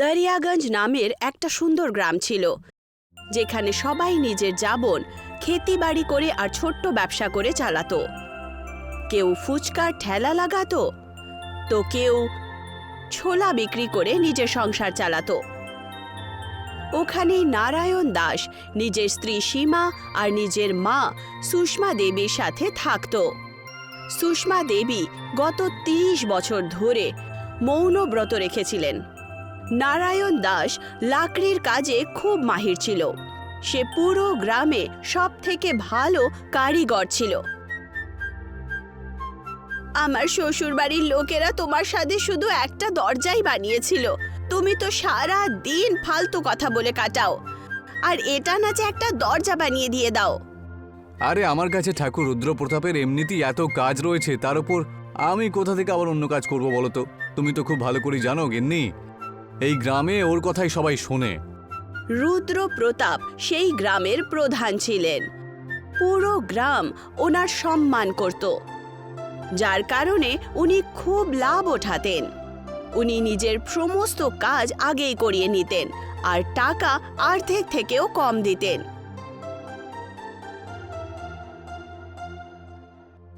দরিয়াগঞ্জ নামের একটা সুন্দর গ্রাম ছিল, যেখানে সবাই নিজের জীবন খেতিবাড়ি করে আর ছোট্ট ব্যবসা করে চালাতো। কেউ ফুচকার ঠেলা লাগাতো, তো কেউ ছোলা বিক্রি করে নিজের সংসার চালাতো। ওখানেই নারায়ণ দাস নিজের স্ত্রী সীমা আর নিজের মা সুষমা দেবীর সাথে থাকতো। সুষমা দেবী গত 30 বছর ধরে মৌন ব্রত রেখেছিলেন। নারায়ণ দাস লাকড়ির কাজে খুব মাহির ছিল। সে পুরো গ্রামে সবথেকে ভালো কারিগর ছিল। আমার শ্বশুরবাড়ির লোকেরা তোমার সাথে শুধু একটা দরজাই বানিয়েছিল। তুমি তো সারা দিন ফালতু কথা বলে কাটাও, আর এটা না যে একটা দরজা বানিয়ে দিয়ে দাও। আরে আমার কাছে ঠাকুর রুদ্রপ্রতাপের এমনিতেই এত কাজ রয়েছে, তার উপর আমি কোথা থেকে আবার অন্য কাজ করব বলো তো? তুমি তো খুব ভালো করে জানো গিন্নি, এই গ্রামে ওর কথাই সবাই শোনে। রুদ্রপ্রতাপ সেই গ্রামের প্রধান ছিলেন। পুরো গ্রাম ওনার সম্মান করত, যার কারণে উনি খুব লাভ ওঠাতেন। উনি নিজের সমস্ত কাজ আগেই করিয়ে নিতেন আর টাকা অর্ধেক থেকেও কম দিতেন।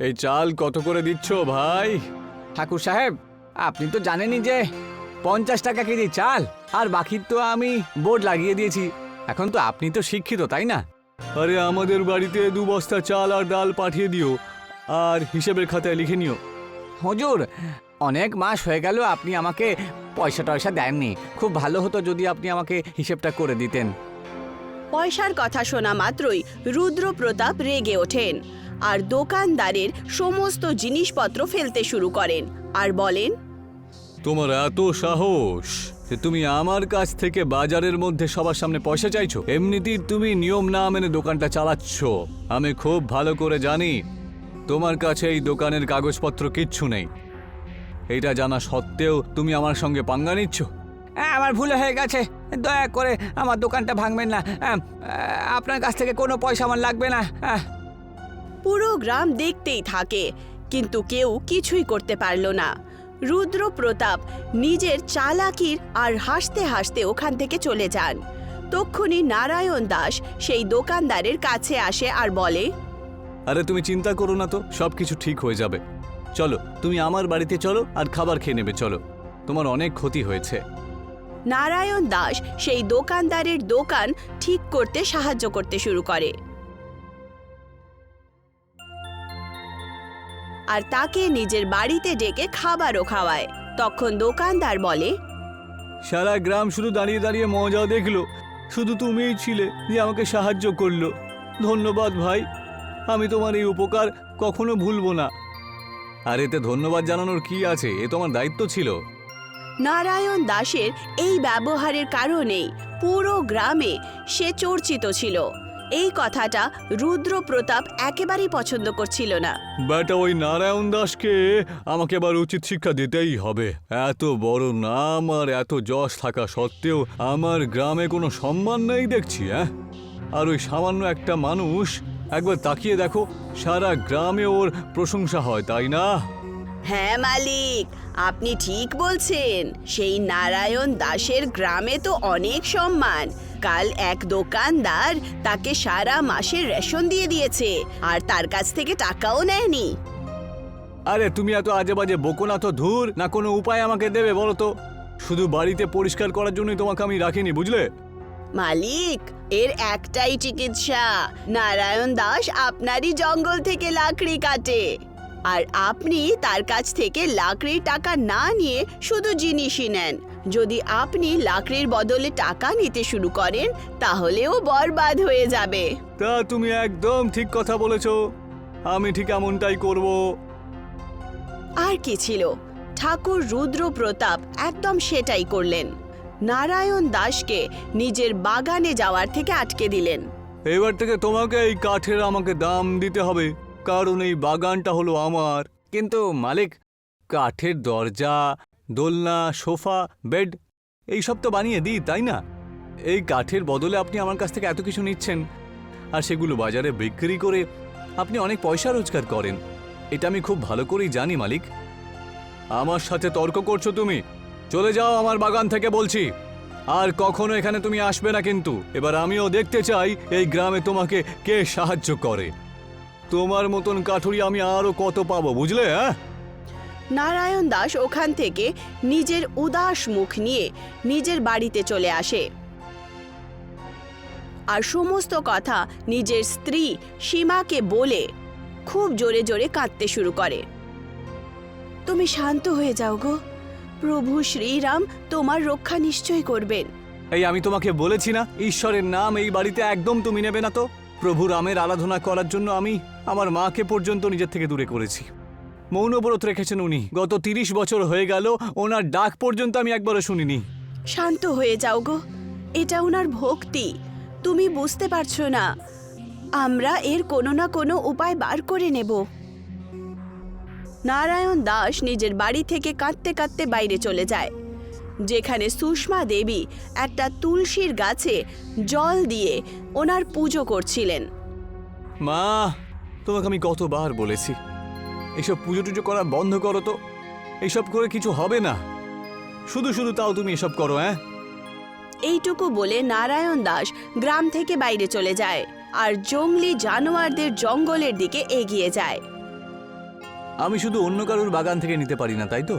এই চাল কত করে দিচ্ছ ভাই? ঠাকুর সাহেব, আপনি তো জানেনই যে 50 টাকা কেজি চাল, আর বাকি তো আমি বোর্ড লাগিয়ে দিয়েছি। এখন তো আপনি তো শিক্ষিত, তাই না? আরে আমাদের বাড়িতে 2 বস্তা চাল আর ডাল পাঠিয়ে দিও, আর হিসেবের খাতায় লিখে নিও। হুজুর, অনেক মাস হয়ে গেল আপনি আমাকে পয়সা টয়সা দেননি। খুব ভালো হতো যদি আপনি আমাকে হিসেবটা করে দিতেন। পয়সার কথা শোনা মাত্রই রুদ্রপ্রতাপ রেগে ওঠেন আর দোকানদারের সমস্ত জিনিসপত্র ফেলতে শুরু করেন আর বলেন, তোমার এত সাহস যে তুমি আমার কাছ থেকে বাজারের মধ্যে সবার সামনে পয়সা চাইছো? এমনিতেই তুমি নিয়ম না মেনে দোকানটা চালাচ্ছ। আমি খুব ভালো করে জানি তোমার কাছে এই দোকানের কাগজপত্র কিচ্ছু নেই। এটা জানা সত্ত্বেও তুমি আমার সঙ্গে পাঙ্গা নিচ্ছ। আমার ভুল হয়ে গেছে, দয়া করে আমার দোকানটা ভাঙবেন না। আপনার কাছ থেকে কোনো পয়সা আমার লাগবে না। পুরো গ্রাম দেখতেই থাকে, কিন্তু কেউ কিছুই করতে পারল না। রুদ্রপ্রতাপ নিজের চালাকির আর হাসতে হাসতে ওখান থেকে চলে যান। তক্ষুনি নারায়ণ দাস সেই দোকানদারের কাছে আসে আর বলে, আরে তুমি চিন্তা করো না তো, সব কিছু ঠিক হয়ে যাবে। চলো তুমি আমার বাড়িতে চলো আর খাবার খেয়ে নেবে। চলো, তোমার অনেক ক্ষতি হয়েছে। নারায়ণ দাস সেই দোকানদারের দোকান ঠিক করতে সাহায্য করতে শুরু করে আর তাকে নিজের বাড়িতে ডেকে খাবারও খাওয়ায়। তখন দোকানদার বলে, সারা গ্রাম শুধু দাঁড়িয়ে দাঁড়িয়ে মজা দেখলো, শুধু তুমিই ছিলে যে আমাকে সাহায্য করলো। ধন্যবাদ ভাই, আমি তোমার এই উপকার কখনো ভুলবো না। আর এতে ধন্যবাদ জানানোর কি আছে, এ তোমার দায়িত্ব ছিল। নারায়ণ দাসের এই ব্যবহারের কারণেই পুরো গ্রামে সে চর্চিত ছিল। এই কথাটা রুদ্রপ্রতাপ একেবারেই পছন্দ করছিল না। বেটা ওই নারায়ণ দাসকে আমাকে এবার উচিত শিক্ষা দিতেই হবে। এত বড় নাম আর এত যশ থাকা সত্ত্বেও আমার গ্রামে কোনো সম্মান নেই দেখছি। আর ওই সামান্য একটা মানুষ, একবার তাকিয়ে দেখো, সারা গ্রামে ওর প্রশংসা হয়, তাই না? হ্যাঁ মালিক, আপনি ঠিক বলছেন। সেই নারায়ণ দাসের গ্রামে তো অনেক সম্মান। কাল এক দোকানদার তাকে সারা মাসের রেশন দিয়ে দিয়েছে আর তার কাছ থেকে টাকাও নেয়নি। আরে তুমি এত আজে বাজে বকো না তো, ধুর। না কোনো উপায় আমাকে দেবে বলো তো? শুধু বাড়িতে পরিষ্কার করার জন্যই তোমাকে আমি রাখিনি, বুঝলে? মালিক, এর একটাই চিকিৎসা। নারায়ণ দাস আপনারই জঙ্গল থেকে লাকড়ি কাটে, আর আপনি তার কাছ থেকে লাকড়ির টাকা না নিয়ে শুধু জিনিসই নেন। যদি আপনি লাকড়ির বদলে টাকা নিতে শুরু করেন, তাহলেও বরবাদ হয়ে যাবে। তা তুমি একদম ঠিক কথা বলেছো, আমি ঠিক এমনটাই করব। আর কি ছিল, ঠাকুর রুদ্রপ্রতাপ একদম সেটাই করলেন। নারায়ণ দাসকে নিজের বাগানে যাওয়ার থেকে আটকে দিলেন। এবার থেকে তোমাকে এই কাঠের আমাকে দাম দিতে হবে, কারণ এই বাগানটা হলো আমার। কিন্তু মালিক, কাঠের দরজা, দোলনা, সোফা, বেড এইসব তো বানিয়ে দিই, তাই না? এই কাঠের বদলে আপনি আমার কাছ থেকে এত কিছু নিচ্ছেন, আর সেগুলো বাজারে বিক্রি করে আপনি অনেক পয়সা রোজগার করেন। এটা আমি খুব ভালো করেই জানি মালিক। আমার সাথে তর্ক করছো তুমি? চলে যাও আমার বাগান থেকে বলছি। আর কখনো এখানে তুমি আসবে না, কিন্তু এবার আমিও দেখতে চাই এই গ্রামে তোমাকে কে সাহায্য করে। তোমার মতন কাঠুরি আমি আরো কত পাবো, বুঝলে? হ্যাঁ, নারায়ণ দাস ওখান থেকে নিজের উদাস মুখ নিয়ে নিজের বাড়িতে চলে আসে আর সমস্ত কথা নিজের স্ত্রী সীমাকে বলে খুব জোরে জোরে কাঁদতে শুরু করে। তুমি শান্ত হয়ে যাও গো, প্রভু শ্রীরাম তোমার রক্ষা নিশ্চয় করবেন। এই আমি তোমাকে বলেছি না, ঈশ্বরের নাম এই বাড়িতে একদম তুমি নেবে না। তো প্রভু রামের আরাধনা করার জন্য আমি আমার মাকে পর্যন্ত নিজের থেকে দূরে করেছি। মৌনব্রত রেখেছেন উনি, গত 30 বছর হয়ে গেল, ওনার ডাক পর্যন্ত আমি একবারও শুনিনি। শান্ত হয়ে যাও গো, এটা ওনার ভক্তি, তুমি বুঝতে পারছো না। আমরা এর কোনো না কোনো উপায় বার করে নেব। নারায়ণ দাস নিজের বাড়ি থেকে কাঁদতে কাঁদতে বাইরে চলে যায়, যেখানে সুষমা দেবী একটা তুলসীর গাছে জল দিয়ে ওনার পুজো করছিলেন। মা, তোমাকে আমি কতবার বলেছি এইসব পুজো টুজো করা বন্ধ করো তো, এইসব করে কিছু হবে না, শুধু শুধু তাও তুমি এসব করো। হ্যাঁ, এইটুকু বলে নারায়ণ দাস গ্রাম থেকে বাইরে চলে যায় আর জঙ্গলি জানোয়ারদের জঙ্গলের দিকে এগিয়ে যায়। আমি শুধু অন্য কারোর বাগান থেকে নিতে পারি না, তাই তো?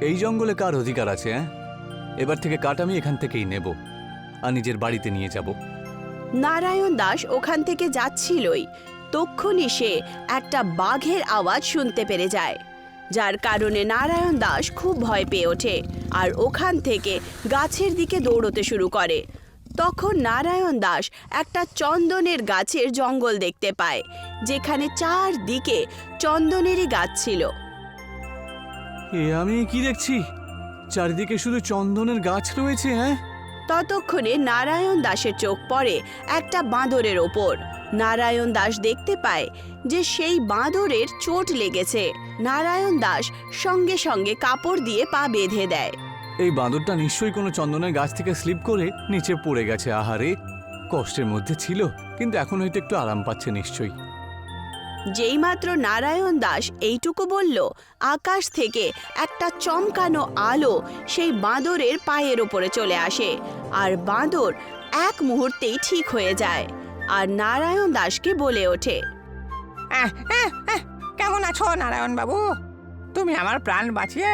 এই জঙ্গলে কার অধিকার আছে? হ্যাঁ, এবার থেকে কাঠ আমি এখান থেকেই নেব আর নিজের বাড়িতে নিয়ে যাব। নারায়ণ দাস ওখান থেকে যাচ্ছিলই, তক্ষুনি সে একটা বাঘের আওয়াজ শুনতে পেরে যায়, যার কারণে নারায়ণ দাস খুব ভয় পেয়ে ওঠে আর ওখান থেকে গাছের দিকে দৌড়তে শুরু করে। তখন নারায়ণ দাস একটা চন্দনের গাছের জঙ্গল দেখতে পায়, যেখানে চারদিকে চন্দনেরই গাছ ছিল। এ আমি কি দেখছি? চারিদিকে শুধু চন্দনের গাছ রয়েছে। হ্যাঁ, ততক্ষণে নারায়ণ দাসের চোখ পড়ে একটা বাঁদরের ওপর। নারায়ণ দাস দেখতে পায় যে সেই বাঁদরের চোট লেগেছে। নারায়ণ দাস সঙ্গে সঙ্গে কাপড় দিয়ে পা বেঁধে দেয়। এই বাঁদরটা নিশ্চয়ই কোনো চন্দনের গাছ থেকে স্লিপ করে নিচে পড়ে গেছে। আহারে, কষ্টের মধ্যে ছিল, কিন্তু এখন হয়তো একটু আরাম পাচ্ছে নিশ্চয়ই। যেইমাত্র নারায়ণ দাস এইটুকু বলল, আকাশ থেকে একটা চমকানো আলো সেই বাঁদরের পায়ের ওপরে চলে আসে আর বাঁদর এক মুহূর্তেই ঠিক হয়ে যায় আর নারায়ণ দাসকে বলে ওঠে, কেমন আছো নারায়ণ বাবু? তুমি আমার প্রাণ বাঁচিয়ে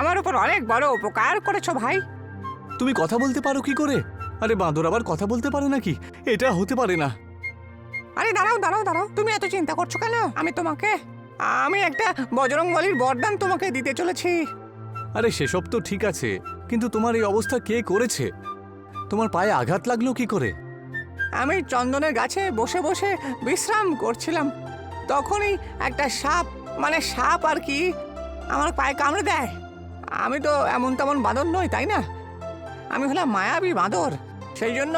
আমার উপর অনেক বড় উপকার করেছো ভাই। তুমি কথা বলতে পারো কি করে? আরে বাঁদর আবার কথা বলতে পারে নাকি? এটা হতে পারে না। আরে দাঁড়াও দাঁড়াও দাঁড়াও, তুমি এত চিন্তা করছো কেন? আমি একটা বজরংবলীর বরদান তোমাকে দিতে চলেছি। আরে সেসব তো ঠিক আছে, কিন্তু তোমার এই অবস্থা কে করেছে? তোমার পায়ে আঘাত লাগলো কি করে? আমি চন্দনের গাছে বসে বসে বিশ্রাম করছিলাম, তখনই একটা সাপ আর কি আমার পায়ে কামড়ে দেয়। আমি তো এমন তেমন বাঁদর নই, তাই না? আমি হলাম মায়াবী বাঁদর। সেই জন্য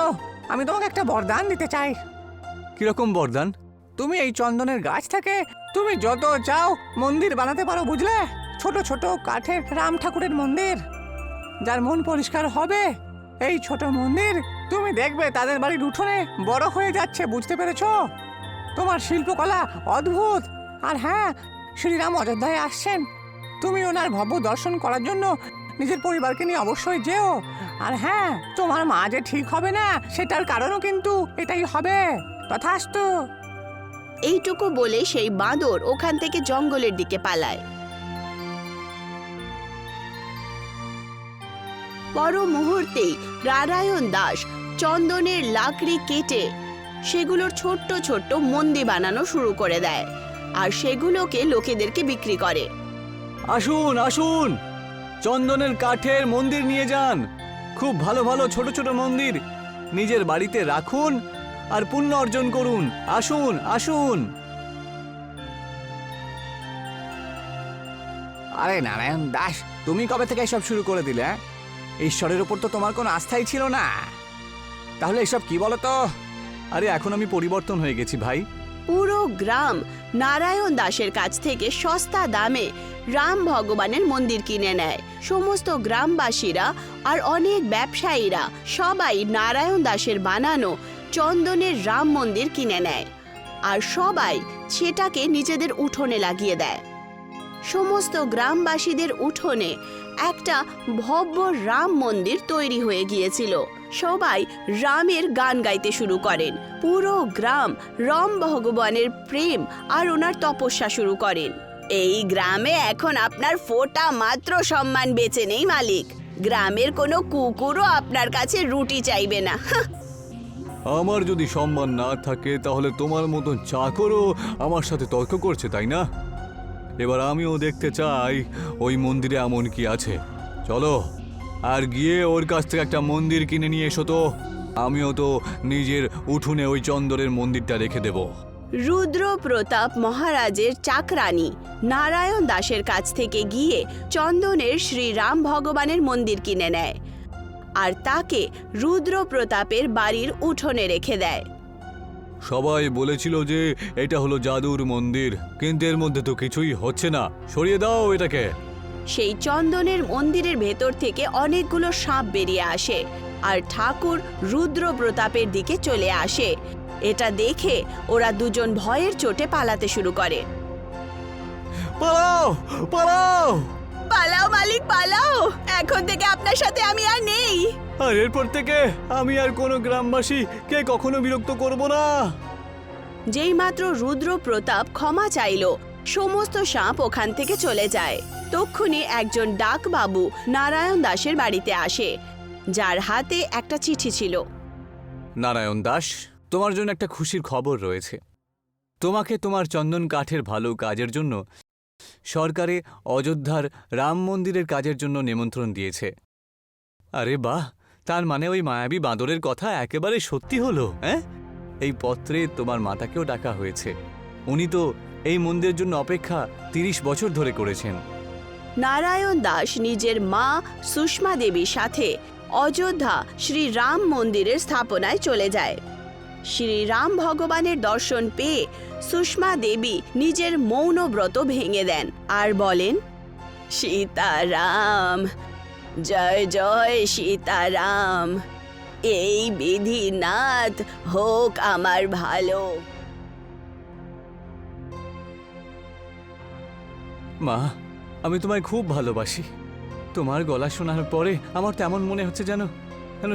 আমি তোমাকে একটা বরদান দিতে চাই। কিরকম বরদান? তুমি এই চন্দনের গাছ থেকে তুমি যত চাও মন্দির বানাতে পারো, বুঝলে? ছোট ছোট কাঠের রাম ঠাকুরের মন্দির। যার মন পরিষ্কার হবে, এই ছোট মন্দির তুমি দেখবে তাদের বাড়ির উঠোনে বড় হয়ে যাচ্ছে, বুঝতে পেরেছো? তোমার শিল্পকলা অদ্ভুত। আর হ্যাঁ, শ্রীরাম অযোধ্যায় আসছেন, তুমি ওনার ভব্য দর্শন করার জন্য নিজের পরিবারকে নিয়ে অবশ্যই যেও। আর হ্যাঁ, তোমার মা যে ঠিক হবে না সেটার কারণও কিন্তু এটাই হবে। তথাস্তু। এইটুকু বলে সেই বাঁদর ওখান থেকে জঙ্গলের দিকে পালায়। পর মুহূর্তেই নারায়ণ দাস চন্দনের লাকড়ি কেটে সেগুলোর ছোট্ট ছোট্ট মন্দির বানানো শুরু করে দেয় আর সেগুলোকে লোকেদেরকে বিক্রি করে। আসুন আসুন, চন্দনের কাঠের মন্দির নিয়ে যান। খুব ভালো ভালো ছোট ছোট মন্দির নিজের বাড়িতে রাখুন আর পুণ্য অর্জন করুন। আসুন আসুন। আরে নারায়ণ দাস, তুমি কবে থেকে এসব শুরু করে দিলে? হ্যাঁ? ঈশ্বরের উপর তো তোমার কোনো আস্থাই ছিল না, তাহলে এসব কি বলো তো? আরে এখন আমি পরিবর্তন হয়ে গেছি ভাই। পুরো গ্রাম নারায়ণ দাসের কাছ থেকে সস্তা দামে রাম ভগবানের মন্দির কিনে নেয়। সমস্ত গ্রামবাসীরা আর অনেক ব্যবসায়ীরা সবাই নারায়ণ দাসের বানানো চন্দনের রাম মন্দির কিনে নেয় আর সবাই সেটাকে নিজেদের উঠোনে লাগিয়ে দেয়। সমস্ত গ্রামবাসীদের উঠোনে একটা ভব্য রাম মন্দির তৈরি হয়ে গিয়েছিল। সবাই রামের গান গাইতে শুরু করেন। পুরো গ্রাম রাম ভগবানের প্রেম আর ওনার তপস্যা শুরু করেন। এই গ্রামে এখন আপনার ফোঁটা মাত্র সম্মান বেঁচে নেই মালিক। গ্রামের কোনো কুকুরও আপনার কাছে রুটি চাইবে না। আমার যদি সম্মান না থাকে তাহলে তোমার মতন চাকরও আমার সাথে তর্ক করছে, তাই না? এবার আমিও দেখতে চাই ওই মন্দিরে এমন কি আছে। চলো আর গিয়ে ওর কাছ থেকে একটা মন্দির কিনে নিয়ে এসো তো। আমিও তো নিজের উঠোনে ওই চন্দনের মন্দিরটা রেখে দেব। রুদ্র প্রতাপ মহারাজের চাকরানী নারায়ণ দাসের কাছ থেকে গিয়ে চন্দনের শ্রীরাম ভগবানের মন্দির কিনে নেয় আর তাকে রুদ্র প্রতাপের বাড়ির উঠোনে রেখে দেয়। সবাই বলেছিল যে এটা হলো জাদুর মন্দির, কিন্তু এর মধ্যে তো কিছুই হচ্ছে না। সরিয়ে দাও এটাকে। সেই চন্দনের মন্দিরের ভেতর থেকে অনেকগুলো সাপ বেরিয়ে আসে আর ঠাকুর রুদ্র প্রতাপের দিকে চলে আসে। এটা দেখে ওরা দুজন ভয়ের চোটে পালাতে শুরু করে। পালাও পালাও! পালাও মালিক পালাও, এখন থেকে আপনার সাথে আমি আর নেই। আর এরপর থেকে আমি আর কোনো গ্রামবাসীকে কখনো বিরক্ত করব না। যেই মাত্র রুদ্র প্রতাপ ক্ষমা চাইল, সমস্ত সাপ ওখান থেকে চলে যায়। তক্ষুনি একজন ডাকবাবু নারায়ণ দাসের বাড়িতে আসে, যার হাতে একটা চিঠি ছিল। নারায়ণ দাস, তোমার জন্য একটা খুশির খবর রয়েছে। তোমাকে তোমার চন্দন কাঠের ভালো কাজের জন্য সরকারে অযোধ্যার রাম মন্দিরের কাজের জন্য নিমন্ত্রণ দিয়েছে। আরে বাহ, তার মানে ওই মায়াবী বাঁদরের কথা একেবারে সত্যি হলো। হ্যাঁ, এই পত্রে তোমার মাতাকেও ডাকা হয়েছে। উনি তো এই মন্দিরের জন্য অপেক্ষা ৩০ বছর ধরে করেছেন। নারায়ণ দাস নিজের মা সুষমা দেবীর সাথে অযোধ্যা শ্রীরাম মন্দিরের স্থাপনায় চলে যায়। শ্রীরাম ভগবানের দর্শন পেয়ে সুষমা দেবী নিজের মৌন ব্রত ভেঙে দেন আর বলেন, সীতারাম, জয় জয় সীতারাম, এই বিধিনাথ হোক আমার ভালো। মা, আমি তোমায় খুব ভালোবাসি। তোমার গলা শোনার পরে আমার তেমন মনে হচ্ছে যেন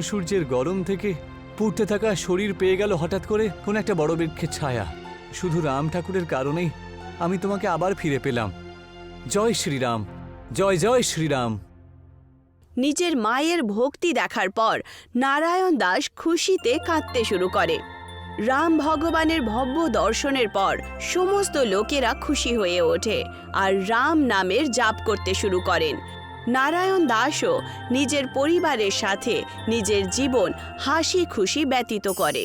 সূর্যের গরম থেকে পুড়তে থাকা শরীর পেয়ে গেল হঠাৎ করে কোন একটা বড় বৃক্ষের ছায়া। শুধু রাম ঠাকুরের কারণেই আমি তোমাকে আবার ফিরে পেলাম। জয় শ্রীরাম, জয় জয় শ্রীরাম। নিজের মায়ের ভক্তি দেখার পর নারায়ণ দাস খুশিতে কাঁদতে শুরু করে। রাম ভগবানের ভব্য দর্শনের পর সমস্ত লোকেরা খুশি হয়ে ওঠে আর রাম নামের জাপ করতে শুরু করেন। নারায়ণ দাসও নিজের পরিবারের সাথে নিজের জীবন হাসি খুশি ব্যতীত করে।